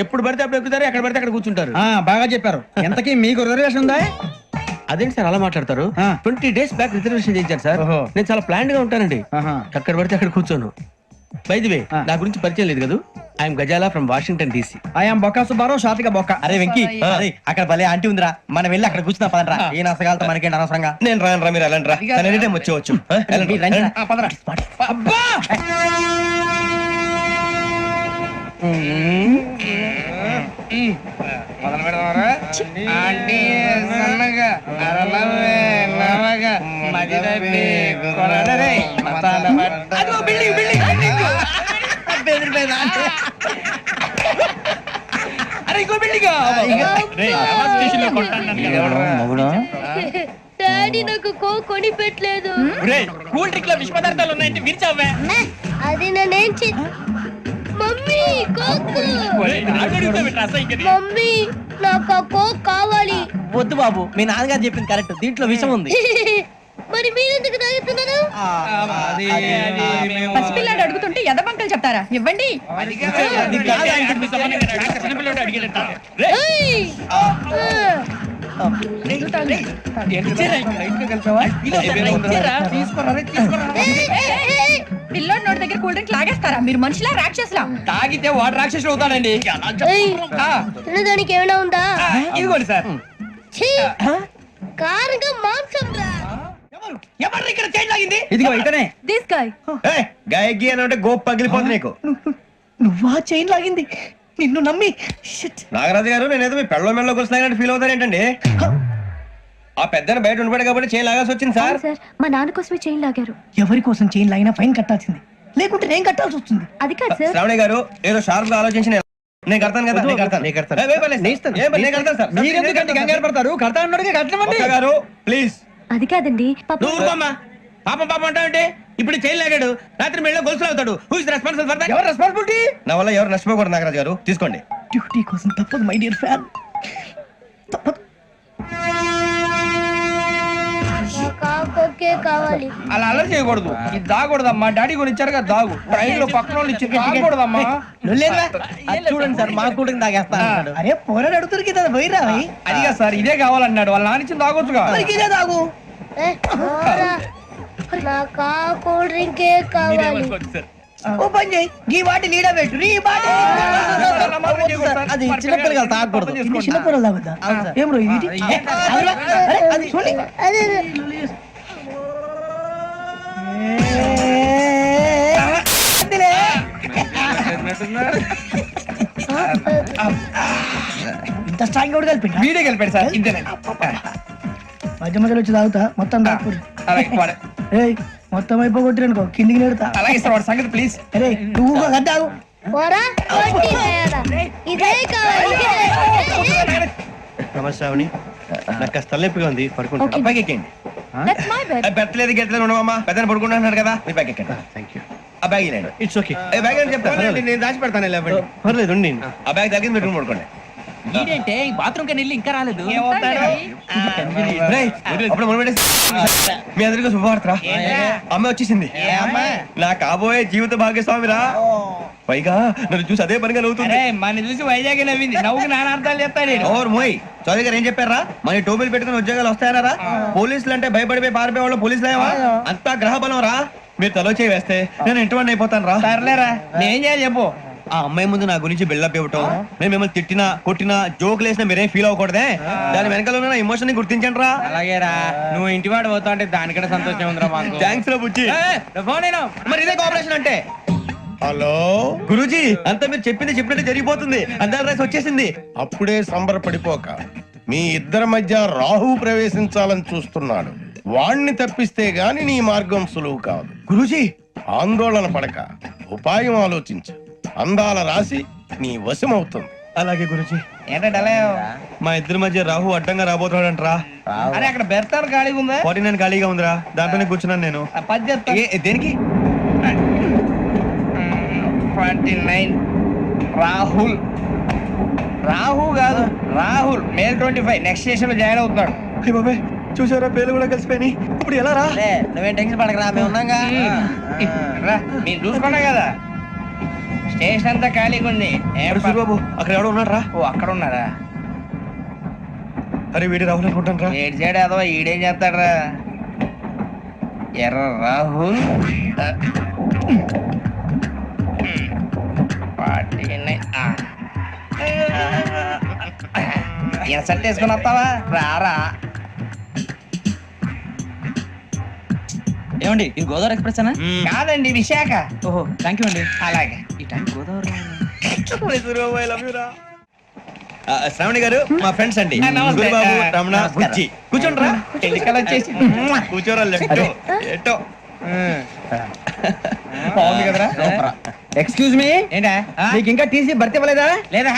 ఎప్పుడు పడితే అప్పుడు ఎక్కుతారు, ఎక్కడ పడితే అక్కడ కూర్చుంటారు. బాగా చెప్పారు. ఎంతకీ మీకు రిజర్వేషన్ ఉందా? అదేంటి సార్ అలా మాట్లాడతారు? 20 days బ్యాక్ రిజర్వేషన్ చేయించారు సార్. నేను చాలా ప్లాన్డ్ గా ఉంటానండి, ఎక్కడ పడితే అక్కడ కూర్చోను. బై ది వే, నా గురించి పరిచయం లేదు కదా, I'm Gazala from Washington DC. I'm Bokka Subbarao, షాతిక బొక్క. అరే వెంకీ, అక్కడ భలే ఆంటీ ఉందిరా, మనం వెళ్ళి అక్కడ కూర్చున్నా పదరా. ఏ నసగాలతో మనకేంటి అనవసరంగా. నేను రాను రా, మీరు వెళ్ళండి రా, ఎనీ టైం వచ్చేవచ్చు. అబ్బా మొదలు పెడదామరా? ఆంటీ సన్నగా అరలవే నవగా మదిరబే కొరడరే మసాలా పట్ట. అదో బిల్డింగ్ బిల్డింగ్ అరే ఇంకో బిల్డింగ్. డాడీ నాకు కొని పెట్టలేదు. కూల్ డ్రింక్ లో విష పదార్థాలు ఉన్నాయంటే విరిచావే. అది నేనేం మమ్మీ మమ్మీ నాకు కోక్ కావాలి. వద్దు బాబు, మీ నాన్నగారు చెప్పింది కరెక్ట్, దీంట్లో విషం ఉంది. మరి మీరెందుకు తాగుతున్నారు? పసిపిల్లాడు అడుగుతుంటే ఎదబంకలు చెప్తారా? ఇవ్వండి. పిల్లోడి నోటి దగ్గర కూల్ డ్రింక్ లాగేస్తారా? మీరు మనుషులా రాక్షసులా? తాగితే వాడు రాక్షసుడు అవుతాడండి. దానికి ఏమైనా ఉందా? ఇదిగోండి సార్. కారంగా మాంసం రా. ఎవరు ఇక్కడ చైన్ లాగింది? ఇదిగో ఇతనే. This guy. గాయకి అని అంటే గోప్ పగిలిపోతుంది నీకు. నువ్వా చైన్ లాగింది? నిన్ను నమ్మి. నాగరాజు గారు, నేనేదో మీ పెళ్ళ మెళ్ళలో గురిసిలాగినట్టు ఫీల్ అవుతారు ఏంటండి? ఆ పెద్దని బయట ఉండిపోయాడు కాబట్టి చైన్ లాగాల్సి వచ్చింది సార్. మా నాన్న కోసమే చైన్ లాగారు. ఎవరి కోసం చైన్ లాగినా ఫైన్ కట్టాల్సింది, లేకుంటే నేను కట్టాల్సి వస్తుంది. అది కాదు సార్. శ్రావణి గారు ఏదో షార్ప్ గా ఆలోచించి నేను కడతాను కదా. కంగారు పడతారు, కడతా అన్నాడుగా కట్టమండి గారు ప్లీజ్. అది కాదండి. పాపం పాపం అంటావంటే ఇప్పుడు చైన్ లాగాడు, రాత్రి మెళ్ళ గొలుసులు అవుతాడు. Who is responsible for that? ఎవరు రెస్పాన్సిబిలిటీ? నా వల్ల ఎవరు నష్టపోకూడదు నాగరాజు గారు, తీసుకోండి. డ్యూటీ కోసం తప్పదు మై డియర్ ఫ్యాన్, తప్పదు. కావాలి. అలా అలర్ చేయకూడదు, ఇది దాగకూడదమ్మా. డాడీ కొని ఇచ్చారు కదా దాగు, ట్రైన్ లో పక్కన వాళ్ళు ఇచ్చి దాగకూడదమ్మా. చూడండి సార్, మా కూడా తాగేస్తా. అరే పోరాడు అడుగుతారు కదా పోయిరా. అదిగా సార్, ఇదే కావాలన్నాడు, వాళ్ళ నాన్న ఇచ్చింది తాగొచ్చుగా. ఇదే తాగు. నాకు కూల్ డ్రింకే కావాలి. ఓ పని చేయి, ఈ వాటి లీడ పెట్టు. అది చిన్నపిల్లలు తాగకూడదు, చిన్నపిల్లలు తాగుతా. ఏం రో ఇది? అది చూడండి. ఇంత స్ట్రాంగ్ కూడా కలిపి వీడే కలిపాడు సార్. ఇంతేనండి, మధ్య మధ్యలో వచ్చి తాగుతా. మొత్తం తాగకూడదు. మొత్తం అయిపోగొట్టిరనుకో కిందికి నేడుతా. అలాగే సార్, వాడి సంగతి ప్లీజ్. అరే నువ్వు కద్దాగు. నమస్తే శ్రావణి, నాకు కాస్త తలెప్పిగా ఉంది, పడుకుంటా. పైకి ఎక్కండి. పెట్టలేదు గెట్టలేదు ఉండవమ్మా, పెద్దని పడుకుంటున్నాడు కదా, మీ బ్యాగ్ ఎక్కండి. Thank you. ఆ బ్యాగ్ ఇలాండి. It's okay. బ్యాగ్ అని చెప్తాను, నేను దాచి పెడతాను. పర్లేదు, ఆ బ్యాగ్ తగ్గింది పెట్టుకుని పడుకోండి. ఏంటంటే బాత్రూమ్ కని వెళ్ళి ఇంకా రాలేదు. అప్పుడు మీ అందరికీ శుభవార్తరా, అమ్మ వచ్చేసింది. నా కాబోయే జీవిత భాగ్యస్వామిరా. పైగా నన్ను చూసి అదే పనిగా నవ్వుతుంది. మన చూసి వైజాగ్ నవ్వింది, నవ్వుకి నాన్న అర్థాలు చెప్తాడు. ఓర్ మోయ్, చౌదరి గారు ఏం చెప్పారా? మన టోబీలు పెట్టుకుని ఉద్యోగాలు వస్తాయనరా? పోలీసులు అంటే భయపడిపోయి పారిపోయే వాళ్ళు పోలీసులేవా? అంతా గ్రహ బలం రా. మీరు తలో చేయి వేస్తే నేను ఇంటివాడిని అయిపోతాను రా. సర్లేరా, నేను చేయాలి చెప్పు. ఆ అమ్మాయి ముందు నా గురించి బిల్డప్ ఇవ్వటం, నేను మిమ్మల్ని తిట్టినా కొట్టినా జోకులు వేసినా మీరేం ఫీల్ అవ్వకూడదే. దాని వెనకాల ఉన్న ఎమోషన్ ని గుర్తించండి రా. అలాగేరా, నువ్వు ఇంటివాడు పోతా అంటే దానికంటే సంతోషం ఉందిరా మాకు. థ్యాంక్స్ రా బుజ్జి. మరి ఇదే కోఆపరేషన్ అంటే. హలో గురూజీ, అంతా మీరు చెప్పింది చెప్పినట్టు జరిగిపోతుంది. అందాల రైస్ వచ్చేసింది. అప్పుడే సంబరపడిపోక, మీ ఇద్దరి మధ్య రాహు ప్రవేశించాలని చూస్తున్నాడు. వాణ్ణి తప్పిస్తే గాని నీ మార్గం సులువు కాదు. గురూజీ, ఆందోళన పడక ఉపాయం ఆలోచించు. అందాల రాశి నీ వశమవుతుంది. అలాగే గురూజీ. ఏంటంటే మా ఇద్దరి మధ్య రాహు అడ్డంగా రాబోతున్నాడంట్రా. అరే అక్కడ బెర్తాను ఖాళీగా ఉందా? 49 ఖాళీగా ఉందిరా, దాంట్లోనే కూర్చున్నాను నేను. దేనికి? 29 రాహుల్. రాహు కాదు, రాహుల్. మే 25 నెక్స్ట్ స్టేషన్ లో జాయిన్ అవుతున్నాడు. అయ్య బాబాయ్, చూసారా పేర్లు కూడా కలిసిపోయినాయి. ఇప్పుడు ఎలా రా? నువ్వేం టెన్షన్ పడకరా, మేము ఉన్నాగా. రా, మీరు చూసుకున్నా కదా స్టేషన్ అంతా ఖాళీగా ఉంది. బాబు అక్కడ ఎవడో ఉన్నాడు రా. ఓ అక్కడ ఉన్నారా? అరే వీడి రాహుల్ అనుకుంటాను రా. ఏడు చేయడం అదో ఈడేం చేస్తాడరా? ఎర్ర రాహుల్ 49. ఇన్సర్ట్ వేసుకుని వస్తావా? రారా. ఏమండి, ఇది గోదావరి ఎక్స్ప్రెస్ అనా? కాదండి, విశాఖ. ఓహో, థ్యాంక్ యూ అండి. అలాగే. ఈ టైం గోదావరి శ్రావణి గారు మా ఫ్రెండ్స్ అండి. నమస్తే. గురుబాబు, రమణ, బుజ్జి. కూర్చోండి రా. ఎన్నికలు వచ్చేసి కూర్చోరా. లెట్టో ఎట్టో. బాగుంది కదరా? ఎక్స్క్యూజ్ మీ, ఏంటా? మీకు ఇంకా టీసీ భర్తీ ఇవ్వలేదా? లేదా?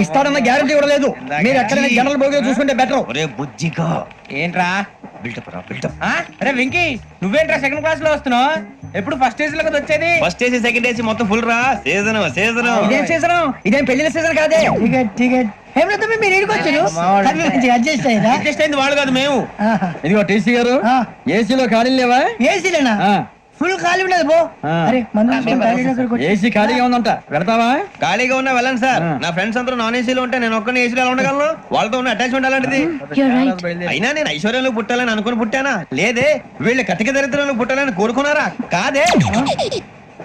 ఇస్తాడన్న గ్యారంటీ కూడా లేదు. మీరు ఎక్కడైనా జనరల్ బోగిలో చూసుకుంటే బెటర్. ఒరే బుజ్జిగా, ఏంట్రా? బిల్డప్ రా, బిల్డప్. అరే వెంకీ, నువ్వేంట్రా సెకండ్ క్లాస్ లో వస్తున్నావు? ఎప్పుడు ఫస్ట్ ఏసీ లో కదా వచ్చేది? ఫస్ట్ ఏసీ సెకండ్ ఏసీ మొత్తం ఫుల్ రా. Season season. ఇదేం సీజన్? ఇదేం పెళ్లిన సీజన్ కాదే. టికెట్ టికెట్ మీరు ఇడికొచ్చారు. అడ్జస్ట్ అయ్యారా? అడ్జస్ట్ అయింది వాళ్ళు కాదు, మేము. ఇదిగో టీసీ గారు, ఏసీలో ఖాళీలు లేవా? ఏసీలేనా? ఫుల్ ఖాళీ ఉండదు బో. అరే ఏసీ ఖాళీగా ఉందంట, పెడతావా? ఖాళీగా ఉన్నా వెళ్ళండి సార్. నా ఫ్రెండ్స్ అందరూ నాన్ ఏసీలో ఉంటే నేను ఒక్కనే ఏసీలో ఎలా ఉండగలను? వాళ్ళతో ఉన్న అటాచ్మెంట్ అలాంటిది. అయినా నేను ఐశ్వర్యంలో పుట్టాలని అనుకుని పుట్టానా? లేదే. వీళ్ళ కటిక దరిద్రంలో పుట్టాలని కోరుకున్నారా? కాదే.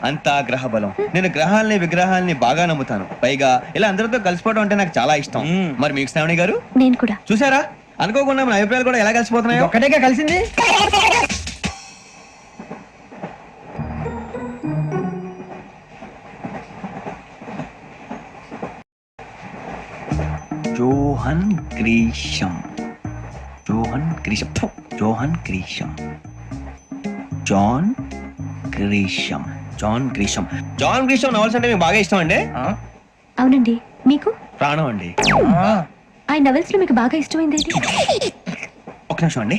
అంతా గ్రహ బలం. నేను గ్రహాలని విగ్రహాలని బాగా నమ్ముతాను. పైగా ఇలా అందరితో కలిసిపోవడం అంటే నాకు చాలా ఇష్టం. మరి మీకు శ్రావణి గారు? నేను కూడా. చూసారా, అనుకోకుండా మన అభిప్రాయాలు కూడా ఎలా కలిసిపోతున్నాయో. ఒక్కటేగా కలిసింది. John Grisham. John Grisham. John Grisham. John Grisham. John Grisham. John Grisham novels అంటే మీకు బాగా ఇష్టం అండి? అవునండి. మీకు? ప్రాణం అండి. ఆ నవెల్స్ లో మీకు బాగా ఇష్టమైంది? ఒక నిమిషం అండి.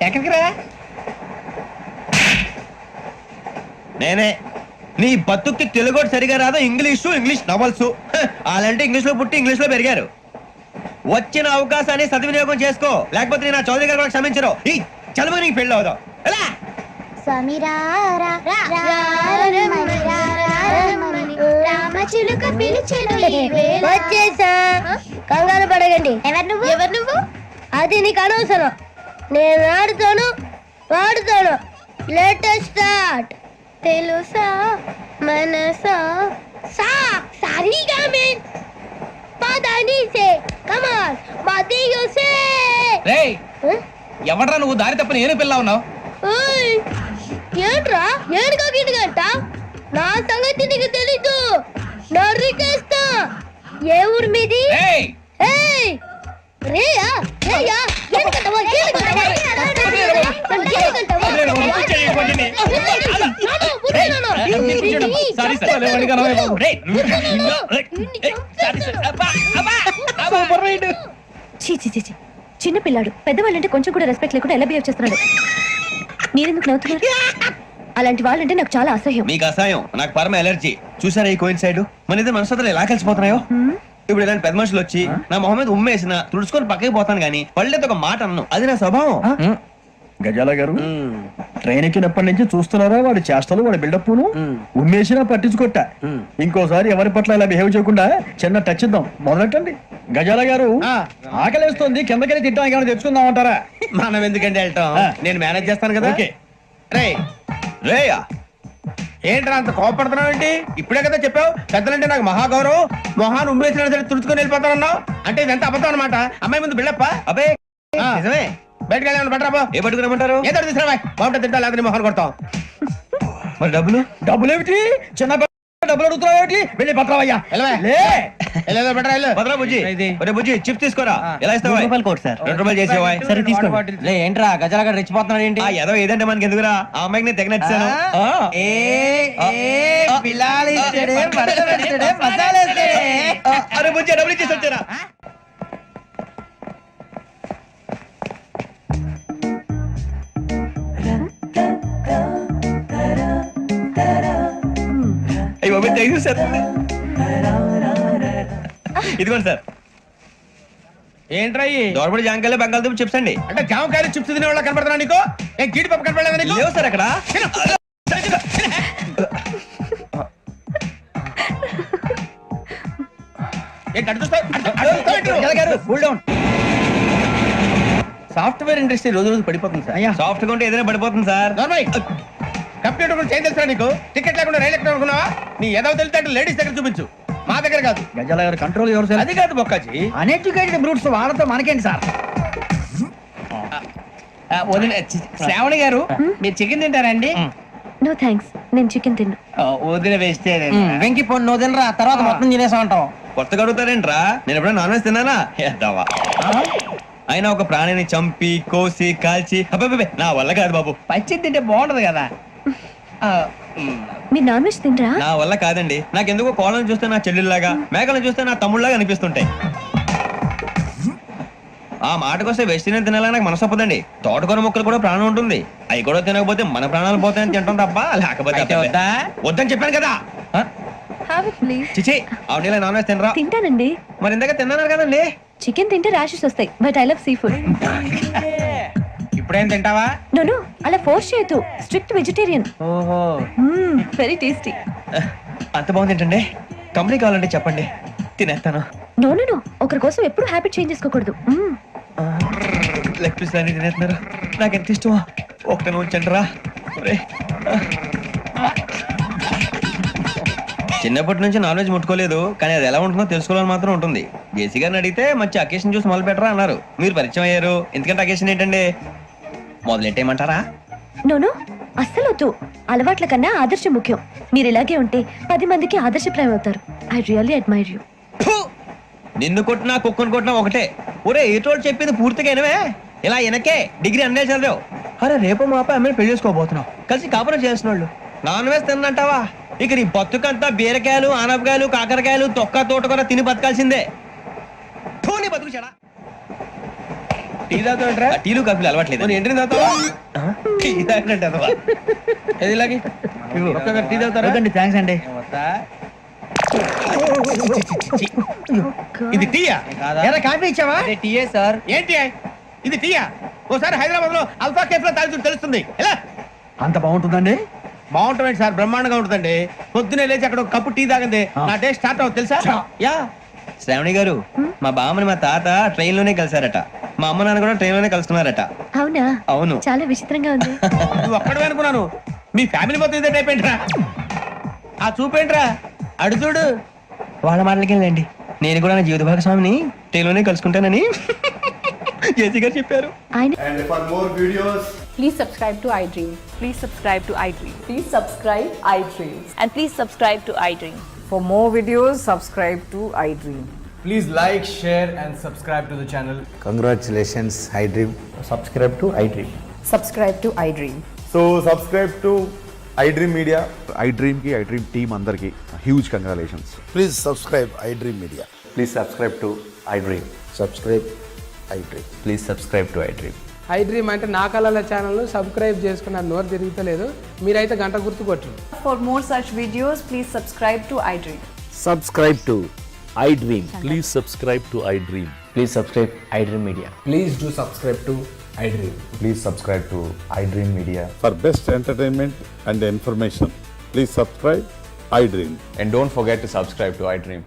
ఎక్కడికి రా? నేనే. నీ బతుక్కి తెలుగు సరిగా రాదు, ఇంగ్లీష్ నవల్స్. అలాంటి ఇంగ్లీష్ లో పుట్టి ఇంగ్లీష్ లో పెరిగారు. వచ్చిన అవకాశాన్ని సద్వినియోగం చేసుకో, లేకపోతే నేను ఆ చౌదరి గారు కూడా క్షమించరు. ఈ చదువు నీకు పెళ్ళి అవుదాం. ఎలా? వచ్చేసా, కంగారు పడగండి. ఎవరు నువ్వు? అది నీకు అనవసరం. నేను ఆడుతాను, వాడుతాను. Latest start. తెలుసా మనసా సా సారీగా మే పదని సే కమాన్ బాతియో సే. రేయ్, ఎవడ్రా నువ్వు? దారి తప్ప నేను పిల్ల ఉన్నావు. ఓయ్, ఏంట్రా ఏడుగా గిడుగంట? నా సంగతి నీకు తెలీదు. నరికేస్తా. ఏ ఊరు మీది? ఏయ్ ఏయ్ రేయా రేయా ఏంటంటవా? చిన్న పిల్లాడు. పెద్దవాళ్ళంటే కొంచెం కూడా రెస్పెక్ట్ లేకుండా ఎలా బిహేవ్ చేస్తున్నాడు? మీరెందుకు నవ్వుతున్నారు? అలాంటి వాళ్ళంటే నాకు చాలా అసహ్యం. మీకు అసహ్యం, నాకు పరమ ఎలర్జీ. చూసారా ఈ కోయిన్ సైడ్? మన ఇద్దరు మనసులో ఎలా కలిసిపోతున్నాయో. ఇప్పుడు ఇలాంటి పెద్ద మనుషులు వచ్చి నా మొహం మీద ఉమ్మేసిన తుడుచుకొని పక్కకి పోతాను గానీ పళ్ళేతో ఒక మాట అన్నాను. అది నా స్వభావం. గజాల గారు, ట్రైన్ ఎక్కినప్పటి నుంచి చూస్తున్నారా వాడి చేష్టలు, వాడి బిల్డప్. ఉమ్మేసినా పట్టించుకోట. ఇంకోసారి ఎవరి పట్ల ఇలా బిహేవ్ చేయకుండా చిన్న టచ్ ఇద్దాం. మొదలెట్టండి. గజాల గారు, ఆకలేస్తుంది, కిందకెళ్ళి తిట్టానికి ఏమైనా తెచ్చుకుందాం అంటారా? మనం ఎందుకంటే వెళ్తాం, నేను మేనేజ్ చేస్తాను కదా. ఓకే. రే రేయా, ఏంట్రా అంత కోపడుతున్నావు ఏంటి? ఇప్పుడే కదా చెప్పావు పెద్దలంటే నాకు మహాగౌరవం, మొహాన్ని ఉమ్మేసినా సరే తుడుచుకొని వెళ్ళిపోతానన్నావు. అంటే ఇదంతా అబద్ధం అనమాట. అమ్మాయి ముందు బిళ్ళప్ప. అబ్బే నిజమే. బయటకు వెళ్ళామని పట్టరాబో. ఏ పట్టుకురమ్మంటారు? ఏదో తీసుకురా బాగుంటుంది, తింటా లేదని మొహాన్ని కొడతాం. మరి డబ్బులు ఏమిటి? చిన్న డబ్బులు అడుగుతున్నావు ఏమిటి? వెళ్ళి పట్టరావయ్యా. భద్రా బుజ్జి, బుజ్జి చిప్స్ తీసుకోరా. ఎలా ఇస్తావా? రూపాయలు సార్. 2 రూపాయలు చేసేవా? సరే తీసుకోండి. ఏంట్రా గజాలగా రెచ్చిపోతున్నాడు ఏంటి? ఏదో ఏదంటే మనకి ఎందుకురా, ఆ అమ్మాయికి నేను తెగ నచ్చాను. అరే బుజ్జి డబ్బులు ఇచ్చేసి వచ్చారా? ఇదిగోండి సార్. ఏంట్రా దోరబడి జామకాయలు బంగాళదుంప చిప్స్ అండి. అంటే జామకాయలు చిప్స్ తినే వాళ్ళ కనపడుతున్నా నీకు? ఏం గీడి పప్పు కనపడలేదు నీకు? లేవు సార్ అక్కడ. సాఫ్ట్వేర్ ఇండస్ట్రీ రోజు రోజు పడిపోతుంది సార్. సాఫ్ట్ గా ఉంటే ఏదైనా పడిపోతుంది సార్. కంప్యూటర్ కూడా చేంజ్ చేస్తా నీకు? టికెట్ లేకుండా రైలు ఎక్కడ అనుకున్నావా? నీ ఏదో తెలితే లేడీస్ దగ్గర చూపించు, మా దగ్గర కాదు. గజాల గారు కంట్రోల్ ఎవరు సార్? అది కాదు బొక్కాజీ, అన్ఎడ్యుకేటెడ్ బ్రూట్స్ వాళ్ళతో మనకేంటి సార్? శ్రావణి గారు మీరు చికెన్ తింటారండి? నో థ్యాంక్స్, నేను చికెన్ తిన్ను. వదిన వేస్తే వెంకి పొన్ను నువ్వు తినరా, తర్వాత మొత్తం తినేసా ఉంటాం. కొత్తగా అడుగుతారేంట్రా? నేను ఎప్పుడైనా నాన్ వెజ్ తిన్నానా? ఎద్దావా. అయినా ఒక ప్రాణిని చంపి కోసి కాల్చి అబ్బే నా వల్ల కాదు బాబు. పచ్చి తింటే బాగుంటది కదా. మీరు నాన్ వెజ్ తింటరా? నా వల్ల కాదండి. నాకెందుకో కోళ్ళని చూస్తే నా చెల్లెల్లాగా, మేకలను చూస్తే నా తమ్ముళ్ళలాగా అనిపిస్తుంటాయి. ఆ మాటకొస్తే వెస్టిరియన్ తినాలని నాకు మనసు ఒప్పదండి. తోటకూర మొక్కలు కూడా ప్రాణం ఉంటుంది, అవి కూడా తినకపోతే మన ప్రాణాలు పోతాయని తింటాం తప్ప లేకపోతే వద్దని చెప్పాను కదా. చిచి అవునీ నాన్ వెజ్ తినరా? తింటానండి. మరి ఇందాక తిన్నాను కదండి. చికెన్ తింటే ర్యాషెస్ వస్తాయి, but I love sea food. ఇప్పుడేం తింటావా? నో అలా ఫోర్స్ చేయొద్దు, స్ట్రిక్ట్ వెజిటేరియన్. ఓహో వెరీ టేస్టీ. అంత బాగుంది ఏంటండి? కంపెనీ కావాలంటే చెప్పండి, తినేస్తాను. నో ఒకరి కోసం ఎప్పుడు హ్యాబిట్ చేంజ్ చేసుకోకూడదు. లెగ్ పీస్ అన్ని తినేస్తున్నారు, నాకు ఎంత ఇష్టమో. ఒకటి ఉంచండి రా. చిన్నప్పటి నుంచి నాన్ వెజ్ ముట్టుకోలేదు, కానీ అది ఎలా ఉంటుందో తెలుసుకోవాలని మాత్రం ఉంటుంది. జేసీ గారిని అడిగితే మంచి అకేషన్ చూసి మొదలు పెట్టరా అన్నారు. మీరు పరిచయం అయ్యారు, ఎందుకంటే అకేషన్ ఏంటండి? మొదలెట్టేయమంటారా? నో అస్సలు వద్దు. అలవాట్ల కన్నా ఆదర్శం ముఖ్యం. మీరు ఇలాగే ఉంటే 10 మందికి ఆదర్శప్రాయం అవుతారు. I really admire you. నిన్ను కొట్టినా కుక్కను కొట్టినా ఒకటే. ఒరే ఏటోళ్ళు చెప్పింది పూర్తిగా వినవే. ఇలా వెనకే డిగ్రీ అన్నే చదివావు. అరే రేపు మా అబ్బాయి అమ్మని పెళ్లి చేసుకోబోతున్నావు, కలిసి కాపురం చేసిన వాళ్ళు. నాన్ వెజ్ తిన్నంటావా? ఇక నీ బతుకంతా బీరకాయలు, ఆనపకాయలు, కాకరకాయలు, తొక్క తోట కూడా తిని బతకాల్సిందే. నీ బతుకు చెడా. టీ తాగుతావుంటారా? టీలు కాఫీలు అలవాట్లేదు. ఎంట్రీ తాగుతావా? టీ తాగినట్టు అదవా. టీ తాగుతారా? థ్యాంక్స్ అండి. ఇది టీయా? కాఫీ ఇచ్చావా? టీయే సార్. ఏంటి ఇది టీయా? ఓసారి హైదరాబాద్ లో అల్ఫా కేఫ్ లో తాగుతూ తెలుస్తుంది. ఎలా అంత బాగుంటుందండి? బాగుంటుంది సార్, బ్రహ్మాండంగా ఉంటుందండి. పొద్దునే లేచి అక్కడ ఒక కప్పు టీ తాగింది నా డే స్టార్ట్ అవుతుంది తెలుసా? యా. శ్రావణి గారు, మా బామ్మని మా తాత ట్రైన్ లోనే కలిసారట, మా అమ్మ నాన్న కూడా ట్రైన్ లోనే కలుస్తున్నారట. అవునా? అవును. చాలా విచిత్రంగా ఉంది. నువ్వు ఒక్కడే అనుకున్నాను, మీ ఫ్యామిలీ మొత్తం ఇదే టైప్ ఏంట్రా? ఆ చూపేంట్రా అడు చూడు. వాళ్ళ మాటలకి వెళ్ళండి, నేను కూడా నా జీవిత భాగస్వామిని ట్రైన్ లోనే కలుసుకుంటానని జేసీ గారు చెప్పారు. And for more videos, please subscribe to iDream. Please subscribe to iDream. Please subscribe iDream. And please subscribe to iDream. For more videos, subscribe to iDream. Please like, share and subscribe to the channel. Congratulations, iDream. Subscribe to iDream. Subscribe to iDream. So subscribe to iDream Media. iDream ki iDream team andarki huge congratulations. Please subscribe iDream Media. Please subscribe to iDream. Subscribe iDream. Please subscribe to iDream. iDream అంటే నా కళల channel subscribe చేసుకున్న నోరు తిరుగుతలేదు, మీరైతే గంట గుర్తు కొట్టండి. For more such videos, please subscribe to iDream. Subscribe to iDream. Please subscribe to iDream. Please subscribe iDream Media. Please do subscribe to iDream. Please subscribe to iDream Media. For best entertainment and information, please subscribe iDream. And don't forget to subscribe to iDream.